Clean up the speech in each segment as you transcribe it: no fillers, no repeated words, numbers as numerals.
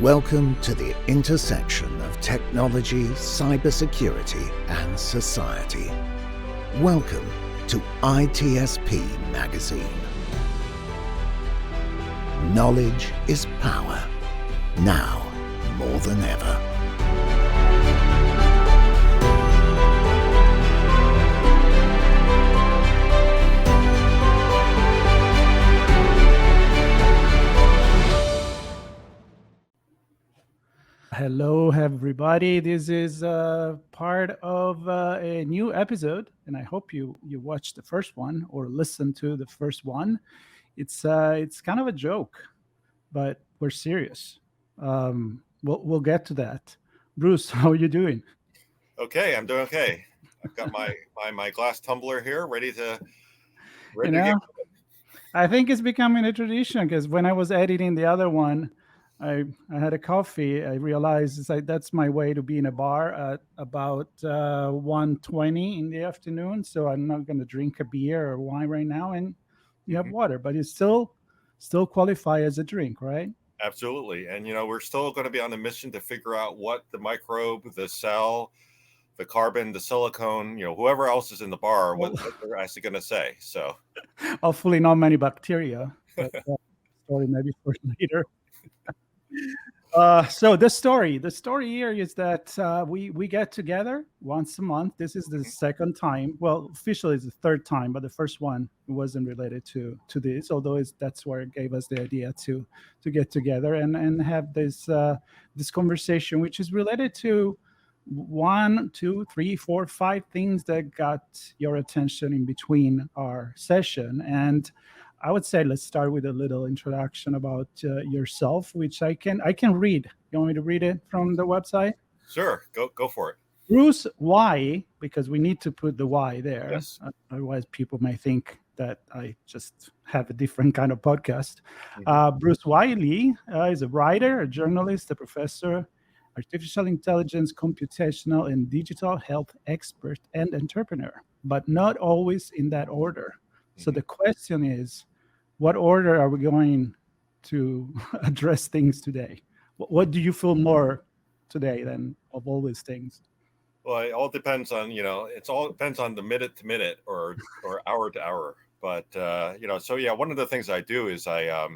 Welcome to the intersection of technology, cybersecurity, and society. Welcome to ITSPmagazine. Knowledge is power, now more than ever. Hello, everybody. This is part of a new episode, and I hope you watched the first one or listened to the first one. It's kind of a joke, but we're serious. We'll get to that. Bruce, how are you doing? Okay, I'm doing okay. I've got my glass tumbler here, ready to You get. know, I think it's becoming a tradition because when I was editing the other one, I had a coffee. I realized it's like that's my way to be in a bar at about 1:20 in the afternoon. So I'm not going to drink a beer or wine right now, and you have water, but it's still qualify as a drink, right? Absolutely, and we're still going to be on a mission to figure out what the microbe, the cell, the carbon, the silicone, whoever else is in the bar, what they're actually going to say. So hopefully not many bacteria, but story maybe for later. So the story here is that we get together once a month. This is the second time. Well, officially it's the third time, but the first one wasn't related to this. Although that's where it gave us the idea to get together and have this conversation, which is related to 1, 2, 3, 4, 5 things that got your attention in between our session. And I would say let's start with a little introduction about yourself, which I can read. You want me to read it from the website? Sure, go for it. Bruce Y, because we need to put the Y there. Yes. Otherwise, people may think that I just have a different kind of podcast. Bruce Y. Lee is a writer, a journalist, a professor, artificial intelligence, computational, and digital health expert and entrepreneur, but not always in that order. So the question is, what order are we going to address things today? What do you feel more today than of all these things? Well, it all depends on, depends on the minute to minute or hour to hour. But, so yeah, one of the things I do is I,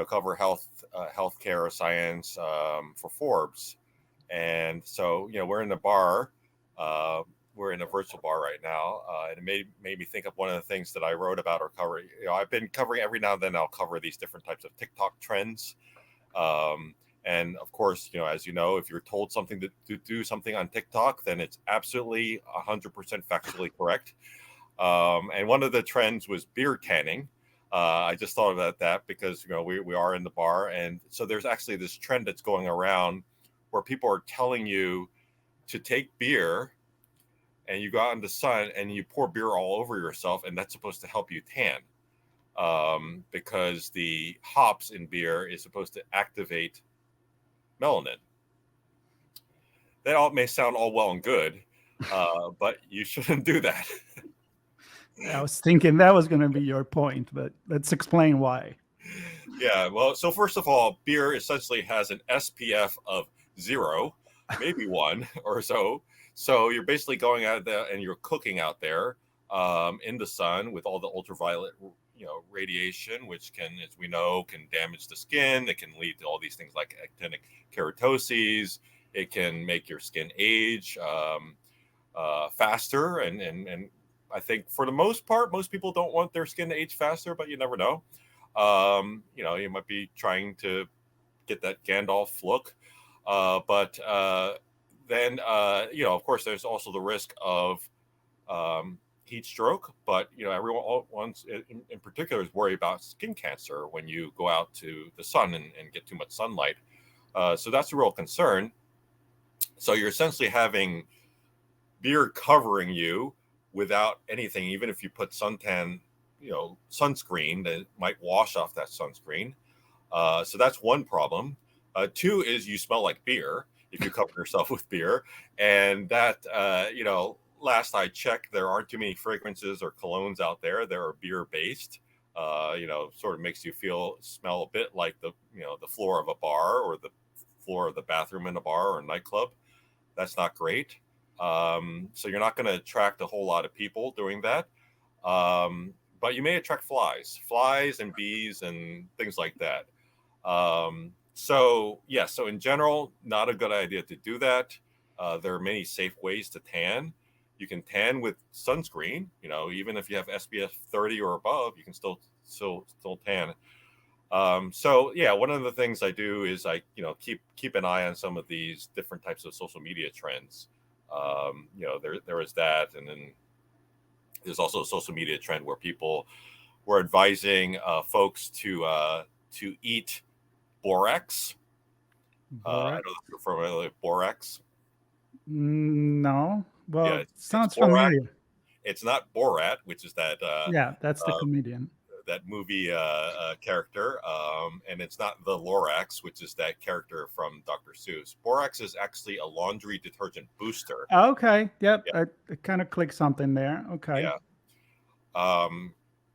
cover healthcare science for Forbes. And so, we're in the bar. We're in a virtual bar right now, and it made me think of one of the things that I wrote about or cover. I've been covering every now and then. I'll cover these different types of TikTok trends, and of course, as you know, if you're told something to do something on TikTok, then it's absolutely 100% factually correct. And one of the trends was beer canning. I just thought about that because we are in the bar, and so there's actually this trend that's going around where people are telling you to take beer. And you go out in the sun and you pour beer all over yourself, and that's supposed to help you tan, because the hops in beer is supposed to activate melanin. That all may sound all well and good, but you shouldn't do that. I was thinking that was going to be your point, but let's explain why. Yeah, well, so first of all, beer essentially has an SPF of 0, maybe 1 or so. So you're basically going out there and you're cooking out there in the sun with all the ultraviolet, radiation, which can, as we know, can damage the skin. It can lead to all these things like actinic keratoses. It can make your skin age faster. And I think for the most part, most people don't want their skin to age faster, but you never know. You might be trying to get that Gandalf look, but then, of course, there's also the risk of heat stroke. But, everyone in particular is worried about skin cancer when you go out to the sun and get too much sunlight. So that's a real concern. So you're essentially having beer covering you without anything, even if you put sunscreen that might wash off that sunscreen. So that's one problem. 2 is you smell like beer if you cover yourself with beer. And that, last I checked, there aren't too many fragrances or colognes out there that are beer based. Sort of makes you smell a bit like the floor of a bar or the floor of the bathroom in a bar or a nightclub. That's not great. So you're not going to attract a whole lot of people doing that. But you may attract flies and bees and things like that. So in general, not a good idea to do that. There are many safe ways to tan. You can tan with sunscreen. Even if you have SPF 30 or above, you can still tan. One of the things I do is I keep an eye on some of these different types of social media trends. There is that, and then there's also a social media trend where people were advising folks to eat borax. I don't know if you're familiar with borax. No. Well, Yeah, it sounds borax. familiar. It's not Borat, which is that. That's the comedian. That movie character, and it's not the Lorax, which is that character from Dr. Seuss. Borax is actually a laundry detergent booster. Okay. Yep. Yeah. I kind of clicked something there. Okay. Yeah.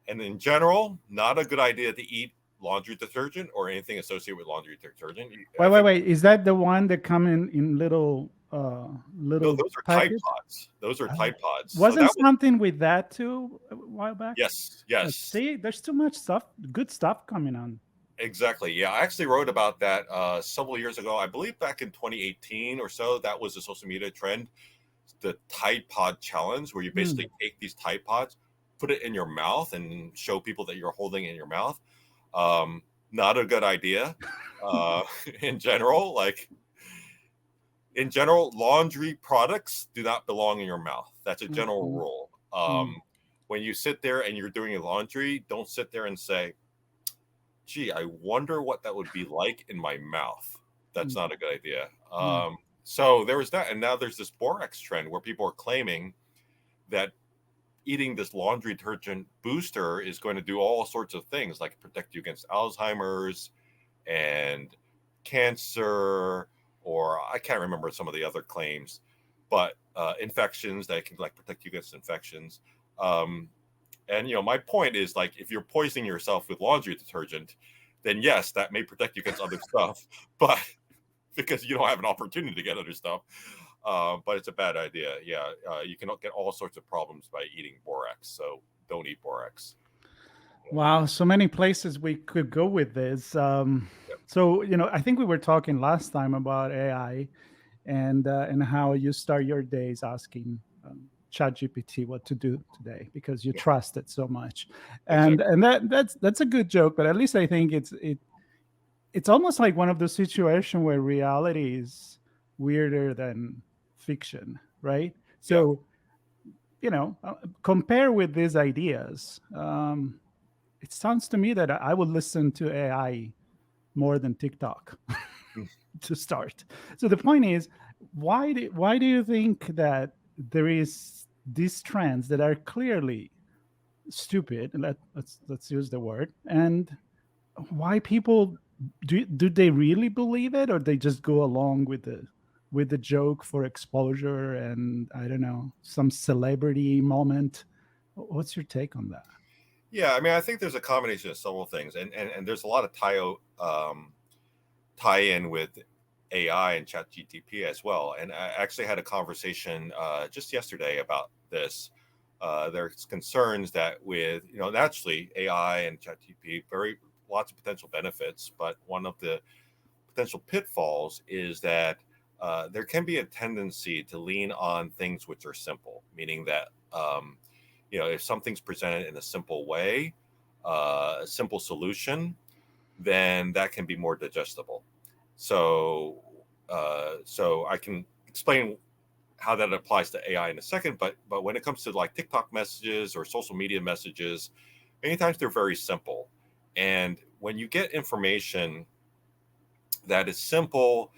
And in general, not a good idea to eat laundry detergent or anything associated with laundry detergent. Wait. Is that the one that come in little? No, those are Tide package? Pods. Those are Tide Pods. Wasn't something with that too a while back? Yes. See, there's too much good stuff coming on. Exactly. Yeah, I actually wrote about that several years ago. I believe back in 2018 or so. That was a social media trend, the Tide Pod challenge, where you basically take these Tide Pods, put it in your mouth, and show people that you're holding it in your mouth. Not a good idea. In general, laundry products do not belong in your mouth. That's a general rule. When you sit there and you're doing your laundry, don't sit there and say, gee, I wonder what that would be like in my mouth. That's not a good idea. So there was that. And now there's this borax trend where people are claiming that eating this laundry detergent booster is going to do all sorts of things, like protect you against Alzheimer's and cancer, or I can't remember some of the other claims, but infections that can protect you against infections. And my point is, if you're poisoning yourself with laundry detergent, then yes, that may protect you against other stuff, but because you don't have an opportunity to get other stuff. But it's a bad idea. Yeah, you can get all sorts of problems by eating borax, so don't eat borax. Wow, so many places we could go with this. So, I think we were talking last time about AI and how you start your days asking ChatGPT what to do today because you trust it so much. And that's a good joke, but at least I think it's almost like one of those situations where reality is weirder than fiction, right? So, compare with these ideas. It sounds to me that I would listen to AI more than TikTok to start. So the point is, why do you think that there is these trends that are clearly stupid? Let's use the word. And why people do they really believe it, or they just go along with the joke for exposure and I don't know, some celebrity moment? What's your take on that? Yeah, I mean, I think there's a combination of several things, and there's a lot of tie-in with AI and ChatGPT as well. And I actually had a conversation just yesterday about this. There's concerns that with naturally AI and ChatGPT, lots of potential benefits, but one of the potential pitfalls is that there can be a tendency to lean on things which are simple, meaning that if something's presented in a simple way, a simple solution, then that can be more digestible. So I can explain how that applies to AI in a second. But when it comes to TikTok messages or social media messages, many times they're very simple. And when you get information that is simple,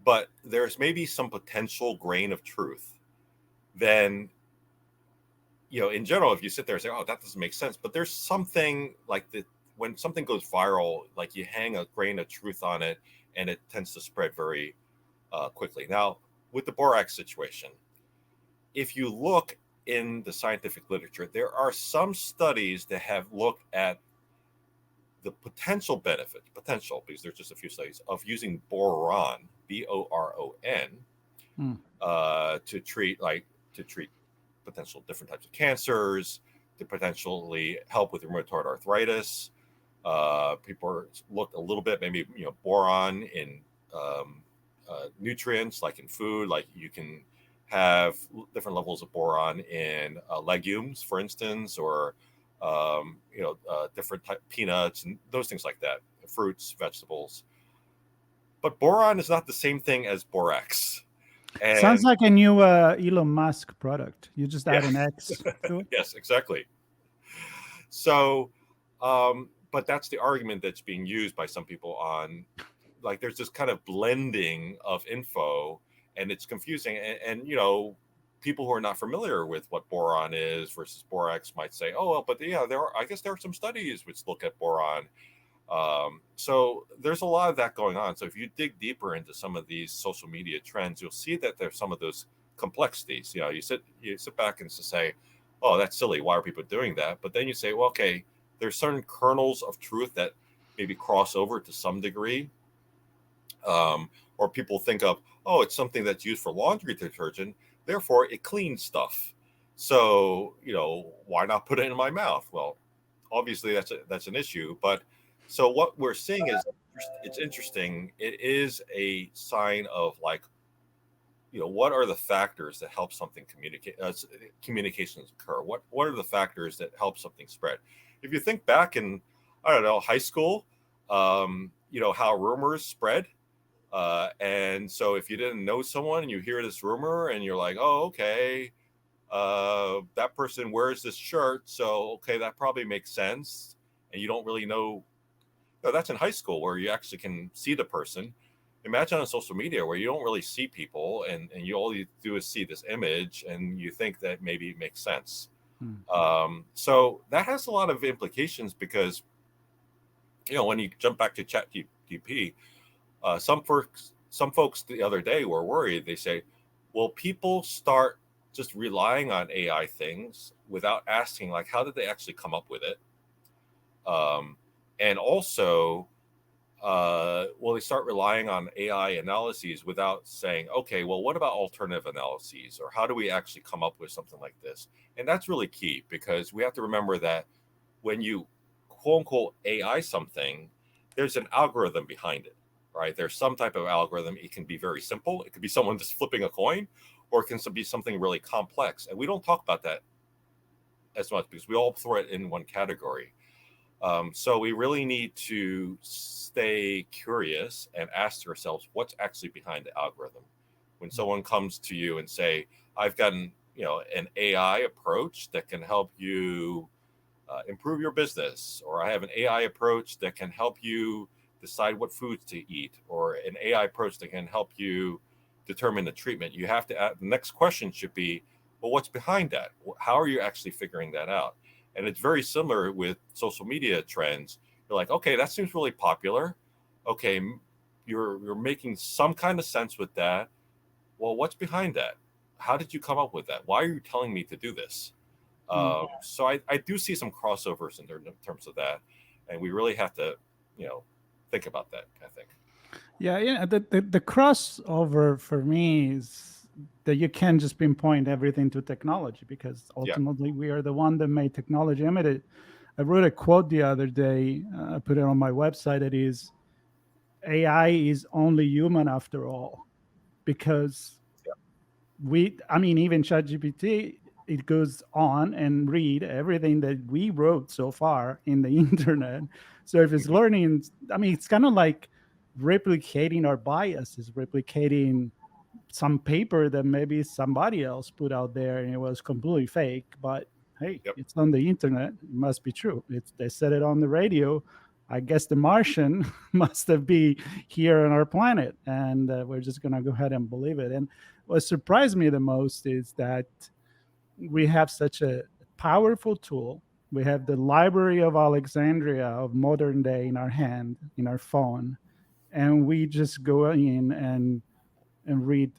but there's maybe some potential grain of truth, then in general, if you sit there and say, oh, that doesn't make sense, but there's something when something goes viral, you hang a grain of truth on it and it tends to spread very quickly. Now, with the borax situation, if you look in the scientific literature, there are some studies that have looked at the potential because there's just a few studies of using boron BORON, Hmm. to treat potential different types of cancers, to potentially help with rheumatoid arthritis. People look a little bit, maybe, boron in nutrients, like in food, like you can have different levels of boron in legumes, for instance, or different type peanuts and those things like that, fruits, vegetables. But boron is not the same thing as borax. Sounds And like a new Elon Musk product. You just add yeah, an X to it. yes, exactly. So, but that's the argument that's being used by some people on, like, there's this kind of blending of info, and it's confusing. And people who are not familiar with what boron is versus borax might say, "Oh, well, but yeah, I guess there are some studies which look at boron." So there's a lot of that going on. So if you dig deeper into some of these social media trends, you'll see that there's some of those complexities. You sit back and say, "Oh, that's silly. Why are people doing that?" But then you say, "Well, okay, there's certain kernels of truth that maybe cross over to some degree." Or people think of, "Oh, it's something that's used for laundry detergent, therefore it cleans stuff. So, why not put it in my mouth?" Well, obviously that's an issue. But so what we're seeing is, it's interesting. It is a sign of, like, what are the factors that help something communications occur? What are the factors that help something spread? If you think back in, I don't know, high school, how rumors spread. And so if you didn't know someone and you hear this rumor and you're like, "Oh, okay, that person wears this shirt, so okay, that probably makes sense," and you don't really know. That's in high school, where you actually can see the person. Imagine on social media, where you don't really see people, and all you do is see this image, and you think that maybe it makes sense. So that has a lot of implications, because when you jump back to ChatGPT, some folks the other day were worried. They say, "Will people start just relying on AI things without asking, like, how did they actually come up with it? And also, will they start relying on AI analyses without saying, okay, well, what about alternative analyses? Or how do we actually come up with something like this?" And that's really key, because we have to remember that when you quote unquote AI something, there's an algorithm behind it, right? There's some type of algorithm. It can be very simple. It could be someone just flipping a coin, or it can be something really complex. And we don't talk about that as much, because we all throw it in one category. So we really need to stay curious and ask ourselves, what's actually behind the algorithm? When someone comes to you and say, "I've got an AI approach that can help you improve your business," or "I have an AI approach that can help you decide what foods to eat," or "an AI approach that can help you determine the treatment," you have to the next question should be, well, what's behind that? How are you actually figuring that out? And it's very similar with social media trends. You're like, okay, that seems really popular. Okay, you're making some kind of sense with that. Well, what's behind that? How did you come up with that? Why are you telling me to do this? So I do see some crossovers in terms of that, and we really have to, think about that, I think. Yeah. The crossover for me is that you can't just pinpoint everything to technology, because Yeah. ultimately we are the one that made technology. I wrote a quote the other day. I put it on my website. It is, AI is only human after all, because even ChatGPT, it goes on and read everything that we wrote so far in the internet. So if it's Mhm. learning, it's kind of like replicating our biases, replicating some paper that maybe somebody else put out there and it was completely fake. But hey, Yep. it's on the internet. It must be true. They said it on the radio. I guess the Martian must have been here on our planet, and we're just going to go ahead and believe it. And what surprised me the most is that we have such a powerful tool. We have the Library of Alexandria of modern day in our hand, in our phone, and we just go in and read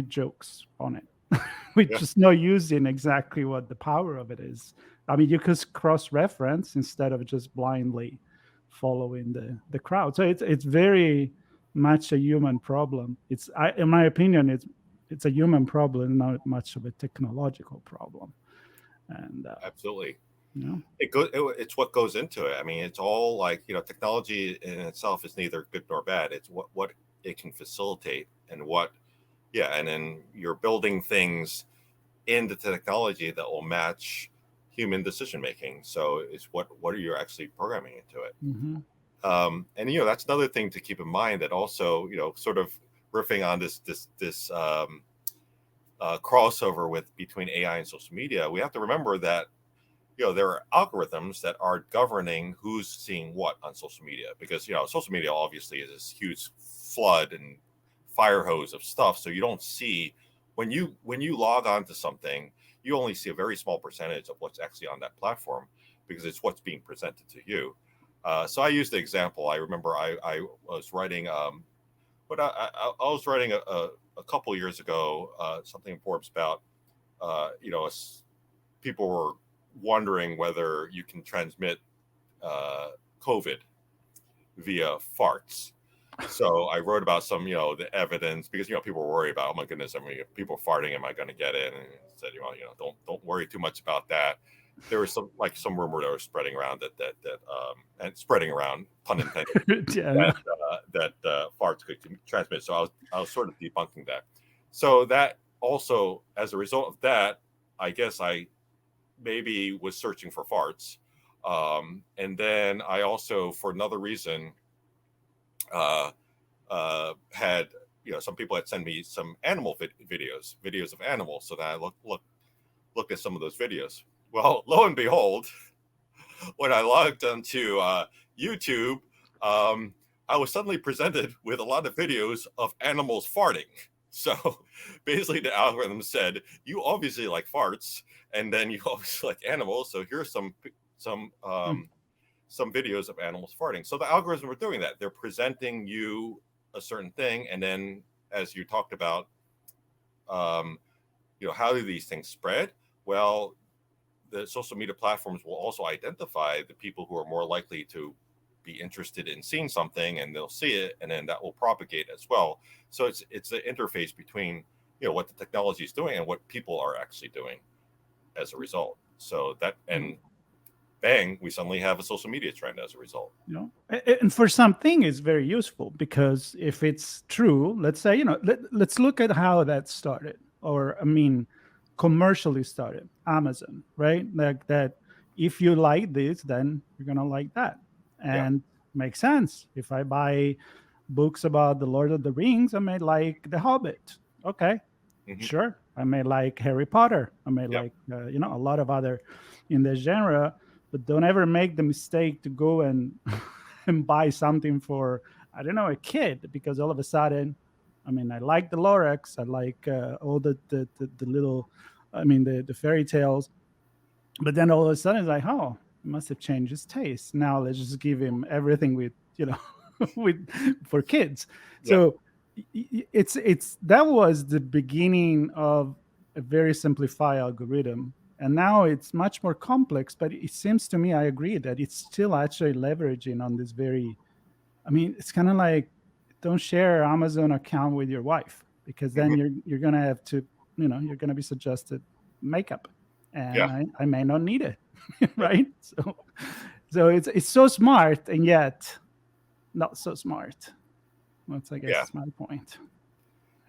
jokes on it. We Yeah. just not using exactly what the power of it is. You could cross-reference instead of just blindly following the crowd. So it's very much a human problem. In my opinion, it's a human problem, not much of a technological problem. And Absolutely. you know, It's what goes into it. I mean, it's all like, technology in itself is neither good nor bad. It's what it can facilitate and and then you're building things in the technology that will match human decision making. So it's what are you actually programming into it? mm-hmm. And that's another thing to keep in mind, that also, sort of riffing on this crossover between AI and social media. We have to remember that there are algorithms that are governing who's seeing what on social media, because social media obviously is this huge flood and fire hose of stuff. So you don't see, when you log on to something, you only see a very small percentage of what's actually on that platform, because it's what's being presented to you. So I used the example. I remember I was writing, but I was writing a couple years ago, something in Forbes about, people were wondering whether you can transmit COVID via farts. So I wrote about some, the evidence, because people were worried about, oh my goodness, I mean, if people farting, am I going to get it? And I said, don't worry too much about that. There was some rumor that was spreading around and spreading around, pun intended, Yeah. that farts could transmit. So I was sort of debunking that. So that also, as a result of that, I guess I maybe was searching for farts. And then I also, for another reason, had, some people had sent me some animal videos of animals. So that I looked at some of those videos. Well, lo and behold, when I logged onto YouTube, I was suddenly presented with a lot of videos of animals farting. So basically the algorithm said, you obviously like farts, and then you obviously like animals. So here's some videos of animals farting. So the algorithms were doing that. They're presenting you a certain thing. And then, as you talked about, how do these things spread? Well, the social media platforms will also identify the people who are more likely to be interested in seeing something, and they'll see it, and then that will propagate as well. So it's the interface between what the technology is doing and what people are actually doing as a result. So that, and bang, we suddenly have a social media trend as a result. And for something it's very useful, because if it's true, let's say, let's look at how that started, or I mean, commercially started. Amazon, right? Like that, if you like this, then you're gonna like that, and makes sense. If I buy books about the Lord of the Rings, I may like The Hobbit. Okay, sure. I may like Harry Potter. I may like a lot of other in the genre. But don't ever make the mistake to go and and buy something for, I don't know, a kid, because all of a sudden, I mean, I like the Lorax, I like all the little, I mean, the fairy tales, but then all of a sudden it's like, oh, he must have changed his taste. Now let's just give him everything with with for kids. So it's that was the beginning of a very simplified algorithm, and now it's much more complex. But it seems to me, I agree, that it's still actually leveraging on this very, I mean, it's kind of like, don't share Amazon account with your wife, because then you're gonna have to, you're gonna be suggested makeup, and I may not need it. Right? So it's so smart, and yet not so smart. That's, I guess, my point.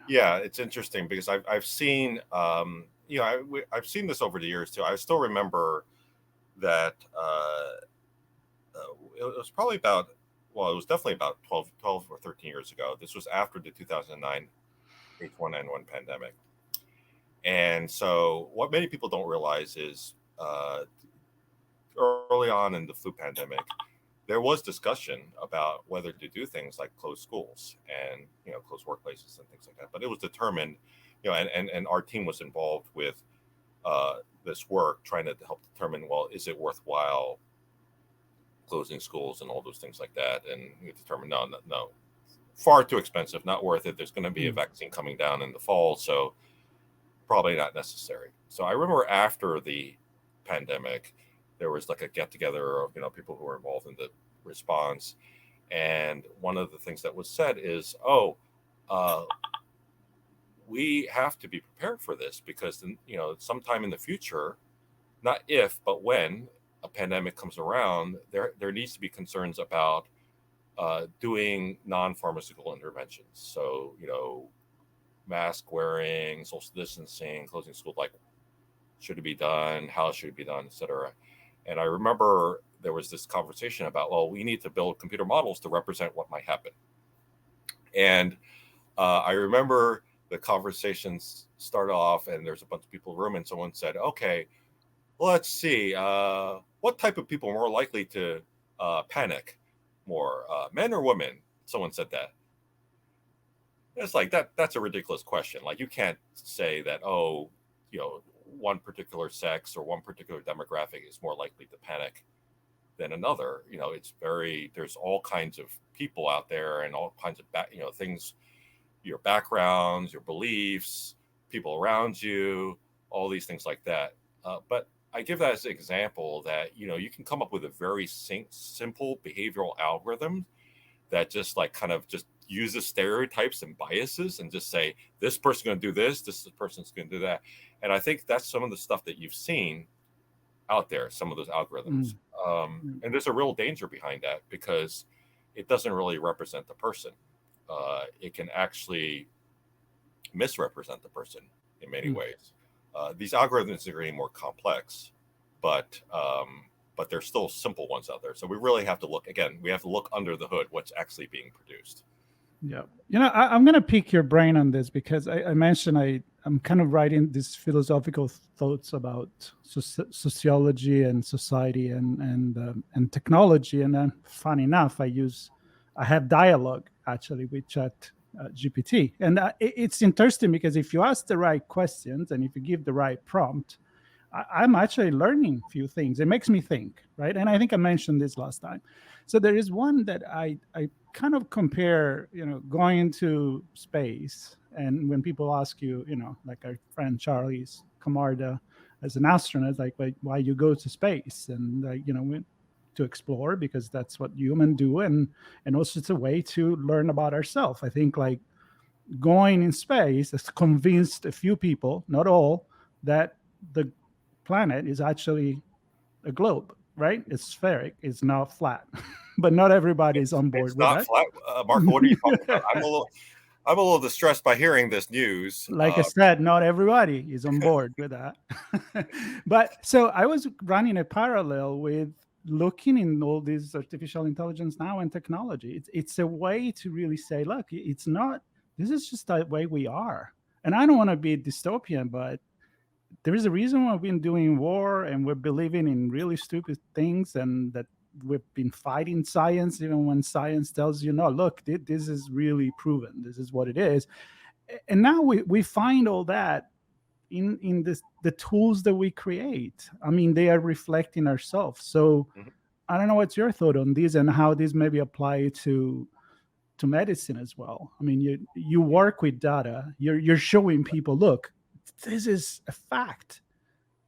Yeah, it's interesting, because I've seen I've seen this over the years too. I still remember that it was probably about, well, it was definitely about 12 or 13 years ago. This was after the 2009 H1N1 pandemic. And so what many people don't realize is early on in the flu pandemic, there was discussion about whether to do things like close schools and close workplaces and things like that. But it was determined, and our team was involved with this work, trying to help determine, well, is it worthwhile closing schools and all those things like that? And we determined, no, far too expensive, not worth it. There's going to be a vaccine coming down in the fall, so probably not necessary. So I remember after the pandemic, there was like a get together of people who were involved in the response, And one of the things that was said is, we have to be prepared for this because, sometime in the future, not if, but when a pandemic comes around, there needs to be concerns about doing non-pharmaceutical interventions. So, mask wearing, social distancing, closing school, like, should it be done? How should it be done, et cetera. And I remember there was this conversation about, well, we need to build computer models to represent what might happen. And I remember the conversations start off and there's a bunch of people in the room and someone said, okay, let's see, what type of people are more likely to panic more, men or women? Someone said that. It's like, that's a ridiculous question. Like, you can't say that, one particular sex or one particular demographic is more likely to panic than another. There's all kinds of people out there and all kinds of things, your backgrounds, your beliefs, people around you, all these things like that. But I give that as an example that, you can come up with a very simple behavioral algorithm that just just uses stereotypes and biases and just say, this person's going to do this person's going to do that. And I think that's some of the stuff that you've seen out there, some of those algorithms. And there's a real danger behind that because it doesn't really represent the person. It can actually misrepresent the person in many ways. These algorithms are getting more complex, but there's still simple ones out there. So we really have to look under the hood, what's actually being produced. Yeah. I'm going to pick your brain on this because I mentioned I'm kind of writing these philosophical thoughts about sociology and society and technology. And then, funny enough, I have dialogue actually with Chat GPT. And it's interesting because if you ask the right questions and if you give the right prompt, I'm actually learning a few things. It makes me think, right? And I think I mentioned this last time. So there is one that I kind of compare, going into space. And when people ask you, like our friend Charlie's Camarda as an astronaut, like, why you go to space? And, to explore because that's what humans do. And also it's a way to learn about ourselves. I think like going in space has convinced a few people, not all, that the planet is actually a globe, right? It's spheric, it's not flat. But not everybody is on board it's with not that. Flat. Marco, what are you talking about? I'm a little distressed by hearing this news. Like I said, not everybody is on board with that. But so I was running a parallel with looking in all this artificial intelligence now and technology. It's a way to really say, look, this is just the way we are. And I don't want to be dystopian, but there is a reason why we've been doing war and we're believing in really stupid things and that we've been fighting science, even when science tells you, no, look, this is really proven. This is what it is. And now we find all that in the tools that we create. I mean, they are reflecting ourselves. So I don't know what's your thought on this and how this maybe apply to medicine as well. I mean, you work with data. You're showing people, look, this is a fact,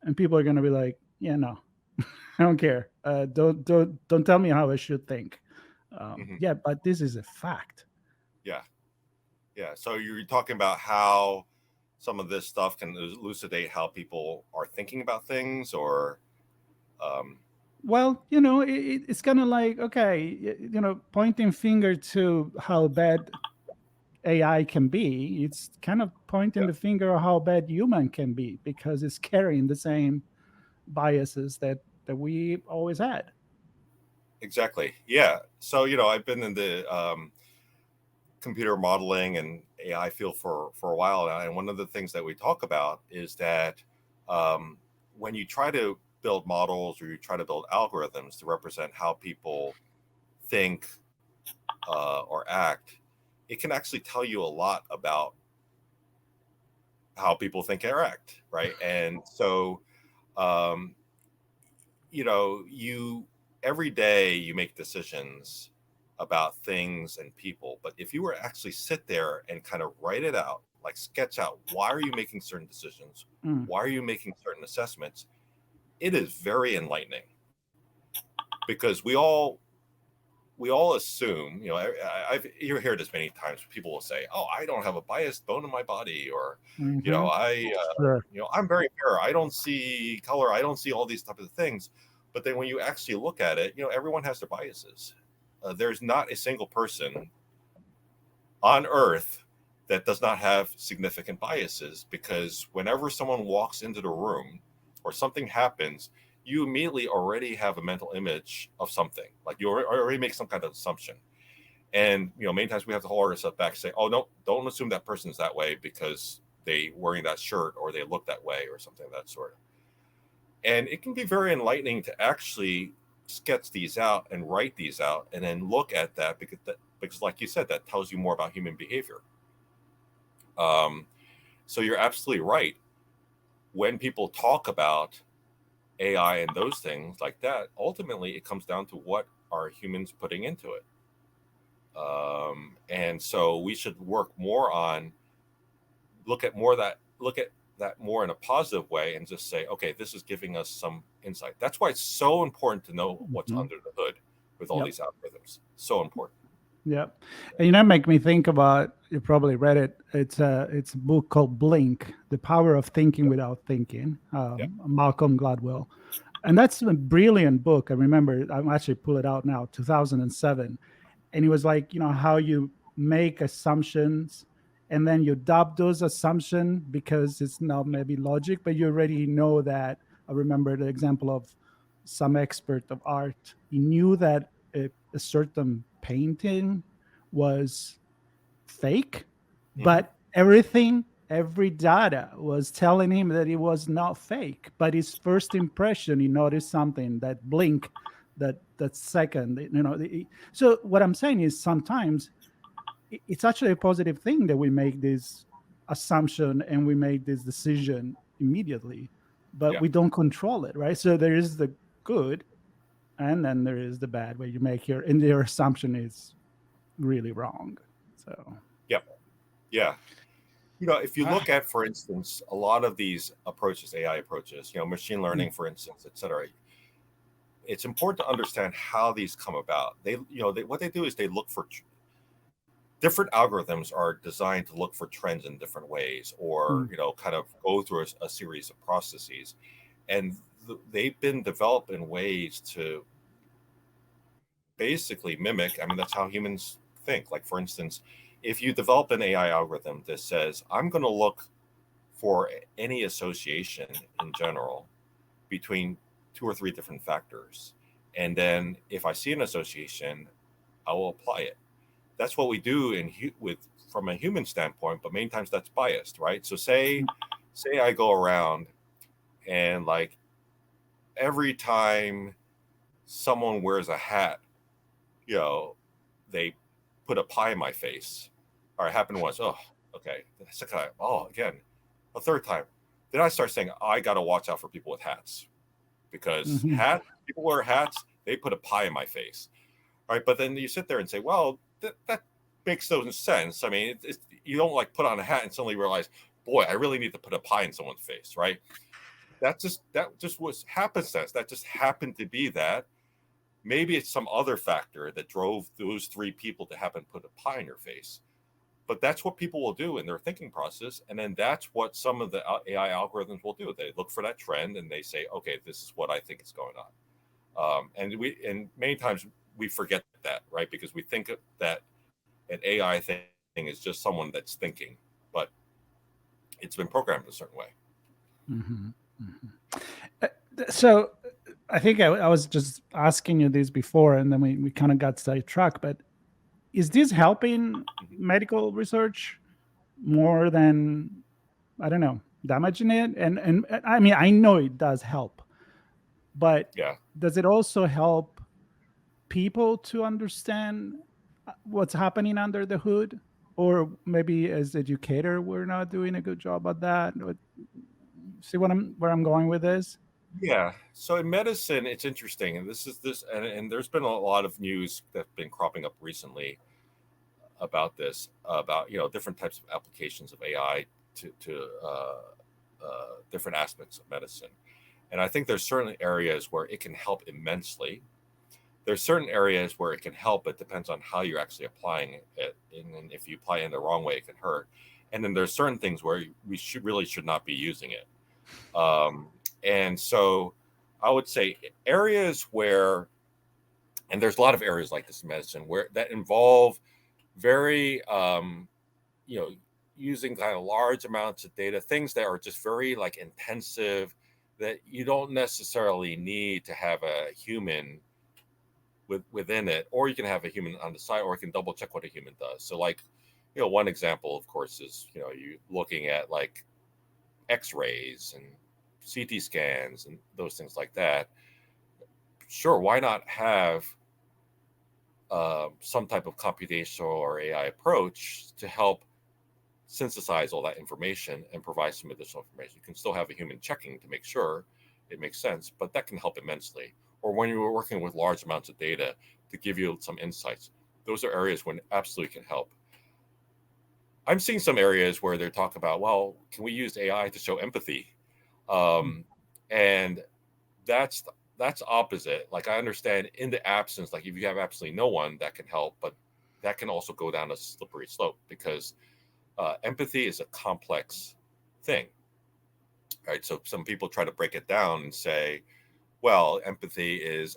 and people are going to be like, yeah, no, I don't care. Don't tell me how I should think. Yeah, but this is a fact. Yeah. So you're talking about how some of this stuff can elucidate how people are thinking about things, or well, it's kind of like, okay, pointing finger to how bad AI can be. It's kind of pointing the finger of how bad human can be because it's carrying the same biases that we always had. Exactly. Yeah. So, I've been in the computer modeling and AI field for a while now. And one of the things that we talk about is that when you try to build models or you try to build algorithms to represent how people think or act, it can actually tell you a lot about how people think or act, right? And so, you every day you make decisions about things and people, but if you were to actually sit there and kind of write it out, like sketch out, why are you making certain decisions? Why are you making certain assessments? It is very enlightening because we all we all assume, you hear this many times. People will say, "Oh, I don't have a biased bone in my body," or, Mm-hmm. I, Sure. I'm very fair. I don't see color. I don't see all these types of things. But then when you actually look at it, everyone has their biases. There's not a single person on Earth that does not have significant biases, because whenever someone walks into the room or something happens, you immediately already have a mental image of something. Like you already make some kind of assumption. And, many times we have to hold ourselves back and say, oh, no, don't assume that person's that way because they wearing that shirt or they look that way or something of that sort. And it can be very enlightening to actually sketch these out and write these out and then look at that, because like you said, that tells you more about human behavior. So you're absolutely right. When people talk about AI and those things like that, ultimately it comes down to what are humans putting into it. And so we should work more on look at that more in a positive way and just say, okay, this is giving us some insight. That's why it's so important to know what's under the hood with all these algorithms. So important. Yep. And make me think about, you probably read it. It's a book called Blink, The Power of Thinking Without Thinking, Malcolm Gladwell. And that's a brilliant book. I remember, I'm actually pull it out now, 2007. And it was like, how you make assumptions and then you adopt those assumptions because it's not maybe logic, but you already know that. I remember the example of some expert of art. He knew that a certain painting was fake, but every data was telling him that it was not fake. But his first impression, he noticed something, that blink, that second. So what I'm saying is sometimes it's actually a positive thing that we make this assumption and we make this decision immediately, but we don't control it, right? So there is the good, and then there is the bad, where you make your assumption is really wrong. So yeah. If you look at, for instance, a lot of these approaches, AI approaches, machine learning, for instance, et cetera, it's important to understand how these come about. What they do is they look for different algorithms are designed to look for trends in different ways, or kind of go through a series of processes, and they've been developed in ways to basically mimic. I mean, that's how humans think. Like, for instance, if you develop an AI algorithm that says, I'm going to look for any association in general between 2 or 3 different factors, and then if I see an association, I will apply it. That's what we do from a human standpoint, but many times that's biased, right? So say I go around and, like, every time someone wears a hat, they put a pie in my face. Or it happened once. Oh, okay. The second time. Oh, again. A third time. Then I start saying, I got to watch out for people with hats, because people wear hats, they put a pie in my face. All right. But then you sit there and say, well, that makes no sense. I mean, you don't like put on a hat and suddenly realize, boy, I really need to put a pie in someone's face, right? That just was happenstance. That just happened to be that. Maybe it's some other factor that drove those 3 people to happen to put a pie in your face. But that's what people will do in their thinking process. And then that's what some of the AI algorithms will do. They look for that trend and they say, okay, this is what I think is going on. And many times we forget that, right? Because we think that an AI thing is just someone that's thinking, but it's been programmed a certain way. So I think I was just asking you this before, and then we kind of got sidetracked, but is this helping medical research more than, I don't know, damaging it? And I mean, I know it does help, but does it also help people to understand what's happening under the hood? Or maybe as educator, we're not doing a good job at that. See where I'm going with this? Yeah. So in medicine, it's interesting, and and there's been a lot of news that's been cropping up recently about this, about different types of applications of AI to different aspects of medicine. And I think there's certain areas where it can help immensely. there's certain areas where it can help. It depends on how you're actually applying it, and if you apply it in the wrong way, it can hurt. And then there's certain things where we should not be using it. And so I would say areas where, and there's a lot of areas like this in medicine where that involve very, using kind of large amounts of data, things that are just very like intensive, that you don't necessarily need to have a human within it, or you can have a human on the side, or you can double check what a human does. So like, one example, of course, is, you looking at like x-rays and CT scans and those things like that. Sure, why not have some type of computational or AI approach to help synthesize all that information and provide some additional information? You can still have a human checking to make sure it makes sense, but that can help immensely. Or when you're working with large amounts of data to give you some insights, those are areas when it absolutely can help. I'm seeing some areas where they talk about, well, can we use AI to show empathy? And that's opposite. Like, I understand in the absence, like if you have absolutely no one, that can help, but that can also go down a slippery slope, because empathy is a complex thing, right? So some people try to break it down and say, well, empathy is,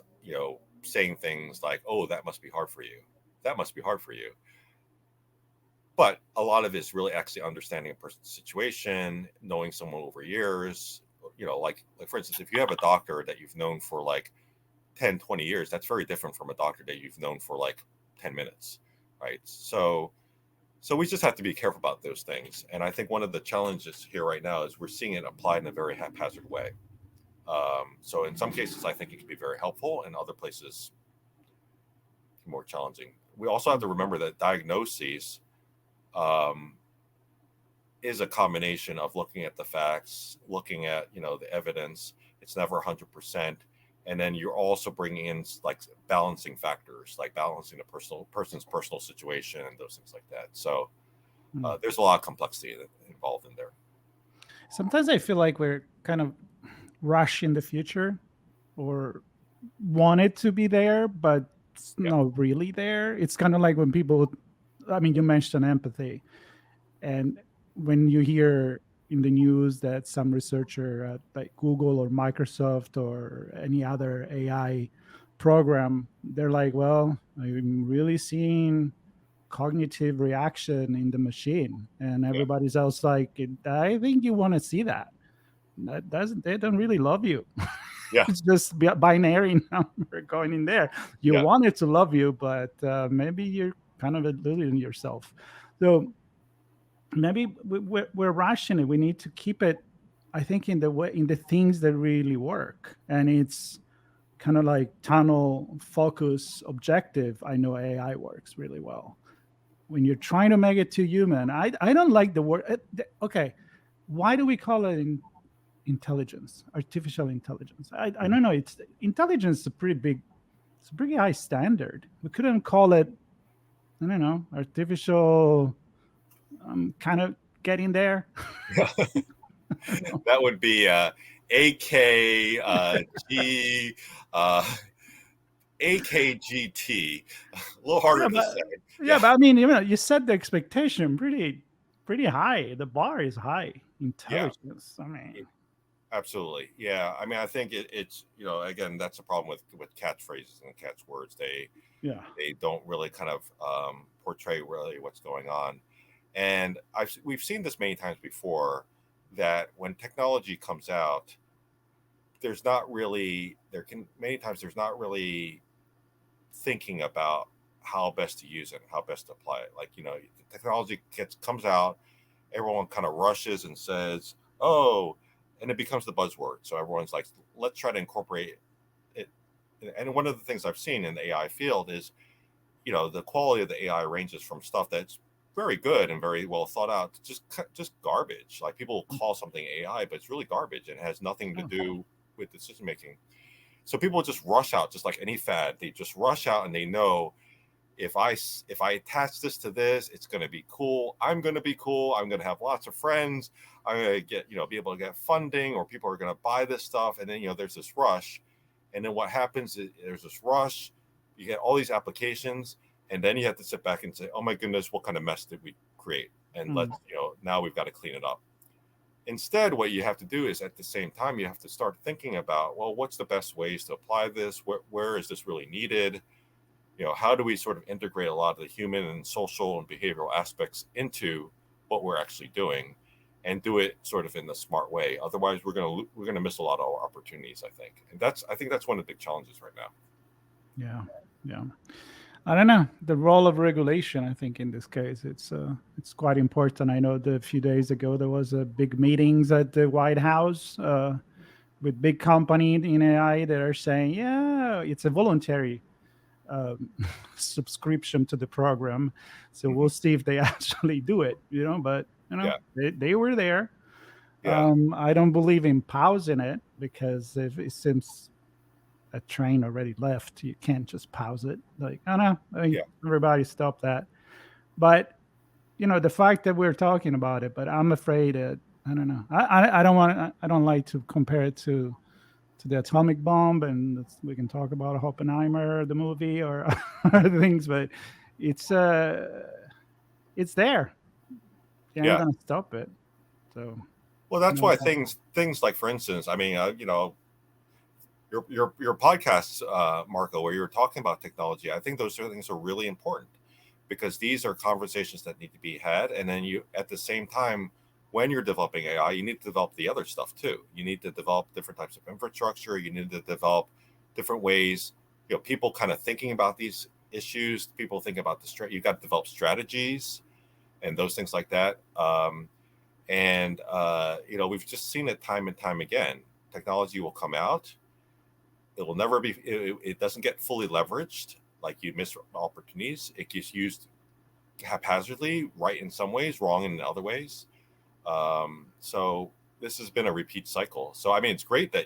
saying things like, oh, that must be hard for you. That must be hard for you. But a lot of it is really actually understanding a person's situation, knowing someone over years, like for instance, if you have a doctor that you've known for like 10, 20 years, that's very different from a doctor that you've known for like 10 minutes, right? So we just have to be careful about those things. And I think one of the challenges here right now is we're seeing it applied in a very haphazard way. So in some cases, I think it can be very helpful, and other places more challenging. We also have to remember that diagnoses is a combination of looking at the facts, looking at, the evidence. It's never 100%. And then you're also bringing in like balancing factors, like balancing the person's personal situation and those things like that. So there's a lot of complexity involved in there. Sometimes I feel like we're kind of rushing the future, or want it to be there, but it's not really there. It's kind of like when people, you mentioned empathy, and when you hear in the news that some researcher at like Google or Microsoft or any other AI program, they're like, well, I'm really seeing cognitive reaction in the machine, and everybody's else like, I think you want to see that. They don't really love you. Yeah. It's just binary number going in there. You want it to love you, but maybe you're kind of deluding yourself. So maybe we're rushing it. We need to keep it, I think, in the things that really work. And it's kind of like tunnel focus objective. I know AI works really well. When you're trying to make it too human, I don't like the word. Okay, why do we call it intelligence, artificial intelligence? I don't know. It's intelligence is a pretty high standard. We couldn't call it, I don't know, artificial. Kind of getting there. That would be AKG, AKGT. A little harder to say. Yeah, but you set the expectation pretty high. The bar is high. Intelligence. Absolutely. Yeah. I think it's, again, that's a problem with catchphrases and catch words. They don't really kind of portray really what's going on. And we've seen this many times before, that when technology comes out, there's not really thinking about how best to use it, how best to apply it. Like, technology comes out, everyone kind of rushes and says, oh, and it becomes the buzzword. So everyone's like, let's try to incorporate it. And one of the things I've seen in the AI field is, the quality of the AI ranges from stuff that's very good and very well thought out to just garbage. Like, people call something AI, but it's really garbage and it has nothing to do with decision making. So people just rush out, just like any fad. They just rush out, and they know, if I attach this to this, it's going to be cool. I'm going to be cool. I'm going to have lots of friends. I'm going to get, be able to get funding, or people are going to buy this stuff. And then, there's this rush. And then what happens is there's this rush. You get all these applications, and then you have to sit back and say, oh my goodness, what kind of mess did we create? And let's, now we've got to clean it up. Instead, what you have to do is at the same time, you have to start thinking about, well, what's the best ways to apply this? Where is this really needed? How do we sort of integrate a lot of the human and social and behavioral aspects into what we're actually doing, and do it sort of in the smart way? Otherwise, we're gonna miss a lot of opportunities, I think. And I think that's one of the big challenges right now. Yeah. I don't know, the role of regulation. I think in this case, it's quite important. I know that a few days ago there was a big meetings at the White House with big company in AI that are saying, yeah, it's a voluntary subscription to the program, so we'll see if they actually do it. But they were there. I don't believe in pausing it, because if it seems a train already left, you can't just pause it. Like, I don't know, everybody stop that. But the fact that we're talking about it, but I'm afraid that, I don't know, I don't like to compare it to the atomic bomb, and we can talk about Oppenheimer, the movie, or other things, but it's there. You're not going to stop it. So, well, that's why things like, for instance, I mean, your podcasts, Marco, where you're talking about technology, I think those things are really important, because these are conversations that need to be had. And then you, at the same time, when you're developing AI, you need to develop the other stuff too. You need to develop different types of infrastructure. You need to develop different ways, people kind of thinking about these issues. People think about you've got to develop strategies and those things like that. We've just seen it time and time again. Technology will come out. It will never be, it doesn't get fully leveraged. Like, you miss opportunities. It gets used haphazardly, right in some ways, wrong in other ways. So this has been a repeat cycle. So, I mean, it's great that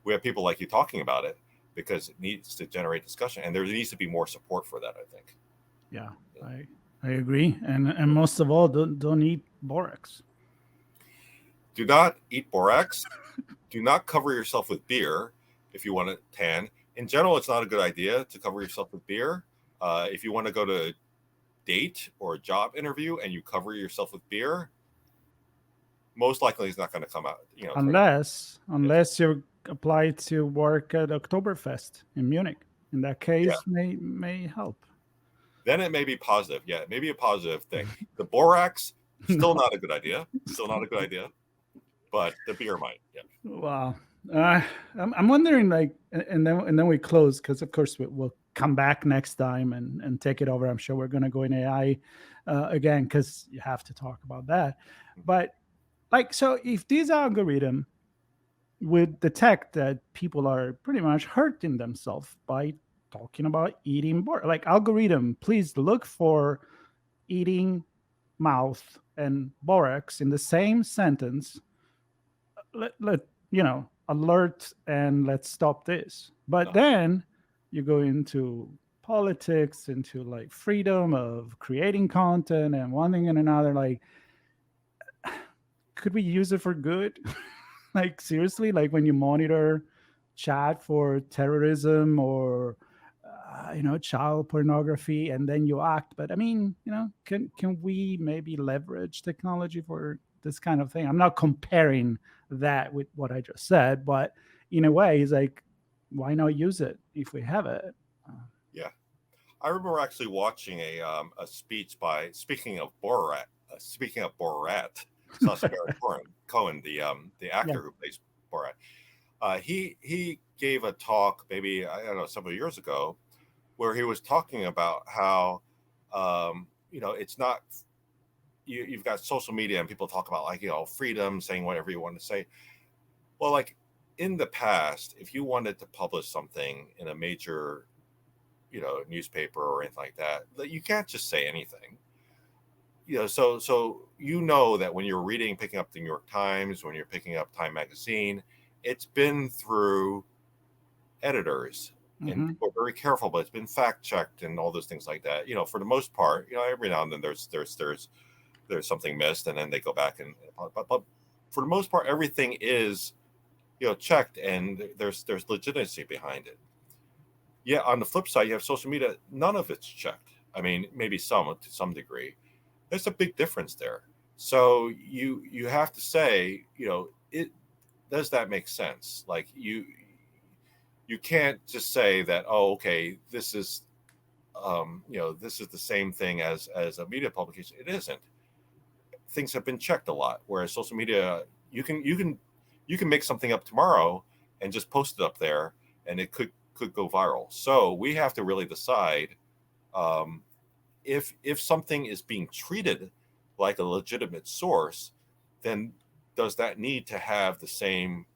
we have people like you talking about it, because it needs to generate discussion, and there needs to be more support for that, I think. Yeah, I agree. And most of all, don't eat borax. Do not eat borax. Do not cover yourself with beer if you want to tan. In general, it's not a good idea to cover yourself with beer. If you want to go to a date or a job interview and you cover yourself with beer, most likely it's not going to come out. Unless you're applied to work at Oktoberfest in Munich. In that case, may help. Then it may be positive. Yeah, it may be a positive thing. The borax, still not a good idea. Still not a good idea. But the beer might. Yeah. Wow. I'm wondering, like, and then we close, because of course we'll come back next time and take it over. I'm sure we're going to go in AI again, because you have to talk about that. But like, so if this algorithm would detect that people are pretty much hurting themselves by talking about eating borax, like, algorithm, please look for eating mouth and borax in the same sentence. Let alert, and let's stop this. But then you go into politics, into like freedom of creating content and one thing and another. Like, could we use it for good? Like, seriously, like when you monitor chat for terrorism or child pornography, and then you act. But I mean, can we maybe leverage technology for this kind of thing? I'm not comparing that with what I just said, but in a way, it's like, why not use it if we have it? Yeah, I remember actually watching a speech by, speaking of Borat, Sacha Baron Cohen, the actor who plays Borat. He gave a talk, maybe, I don't know, several years ago, where he was talking about how it's not, you've got social media and people talk about, like, freedom, saying whatever you want to say. Well, like, in the past, if you wanted to publish something in a major, newspaper or anything like that, you can't just say anything. So that when you're picking up the New York Times, when you're picking up Time Magazine, it's been through editors, and people are very careful, but it's been fact checked and all those things like that. For the most part, every now and then there's something missed, and then they go back but for the most part, everything is checked, and there's legitimacy behind it. Yeah, on the flip side, you have social media, none of it's checked. I mean, maybe some to some degree. There's a big difference there. So you have to say, it does that make sense? Like you can't just say that, oh, okay, this is this is the same thing as a media publication. It isn't. Things have been checked a lot, whereas social media, you can make something up tomorrow and just post it up there, and it could go viral. So we have to really decide if something is being treated like a legitimate source, then does that need to have the same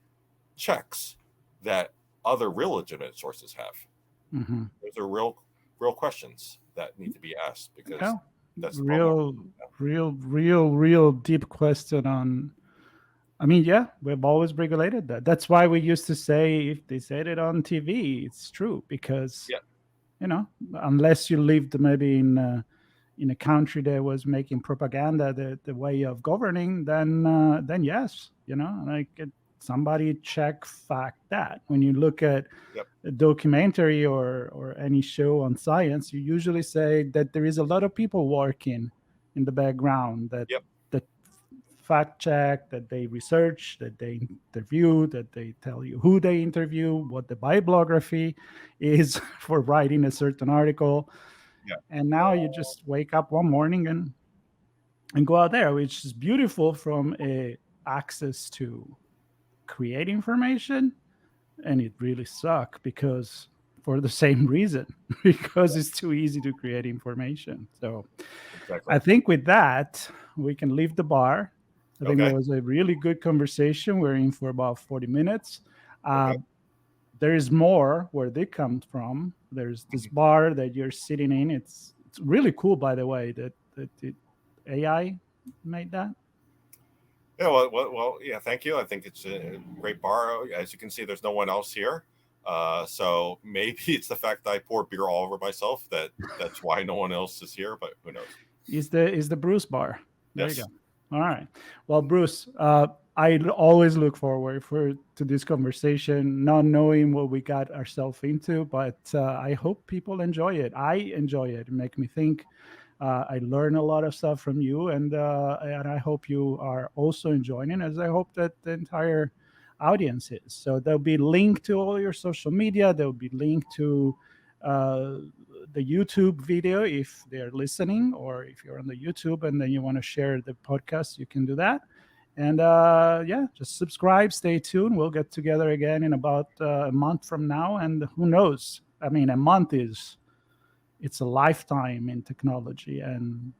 checks that other real legitimate sources have? Mm-hmm. Those are real questions that need to be asked, because that's the real deep question on. I mean, yeah, we've always regulated that. That's why we used to say, if they said it on TV, it's true, because unless you lived maybe in a country that was making propaganda the way of governing, then yes, like somebody check fact that. When you look at a documentary or any show on science, you usually say that there is a lot of people working in the background that fact check, that they research, that they interview, that they tell you who they interview, what the bibliography is for writing a certain article. And now you just wake up one morning and go out there, which is beautiful from a access to create information, and it really sucks because for the same reason, because it's too easy to create information. So I think with that, we can leave the bar. I think that was a really good conversation. We're in for about 40 minutes. There is more where they come from. There's this bar that you're sitting in. It's really cool, by the way, that AI made that. Yeah, well, yeah, thank you. I think it's a great bar. As you can see, there's no one else here. So maybe it's the fact that I pour beer all over myself that's why no one else is here, but who knows? Is the Bruce bar. There Yes. you go. All right. Well, Bruce, I always look forward to this conversation, not knowing what we got ourselves into, but I hope people enjoy it. I enjoy it. It makes me think. I learn a lot of stuff from you, and I hope you are also enjoying it, as I hope that the entire audience is. So there'll be linked to all your social media. There'll be linked to the YouTube video if they're listening, or if you're on the YouTube and then you want to share the podcast, you can do that. And just subscribe, stay tuned. We'll get together again in about a month from now, and who knows? I mean, a month it's a lifetime in technology and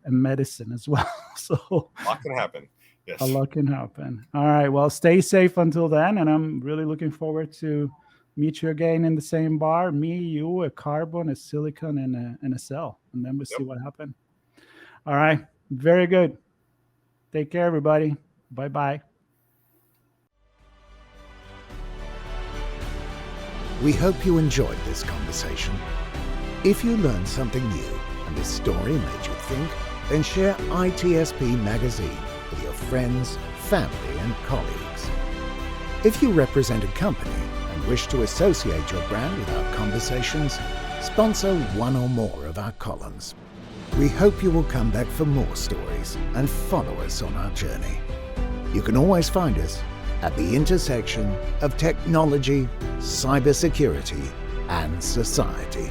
medicine as well. So a lot can happen. Yes. A lot can happen. All right. Well, stay safe until then, and I'm really looking forward to meet you again in the same bar. Me, you, a carbon, a silicon, and a cell, and then we'll see what happened. All right. Very good. Take care, everybody. Bye-bye. We hope you enjoyed this conversation. If you learned something new and this story made you think, then share ITSPmagazine with your friends, family, and colleagues. If you represent a company and wish to associate your brand with our conversations, sponsor one or more of our columns. We hope you will come back for more stories and follow us on our journey. You can always find us at the intersection of technology, cybersecurity, and society.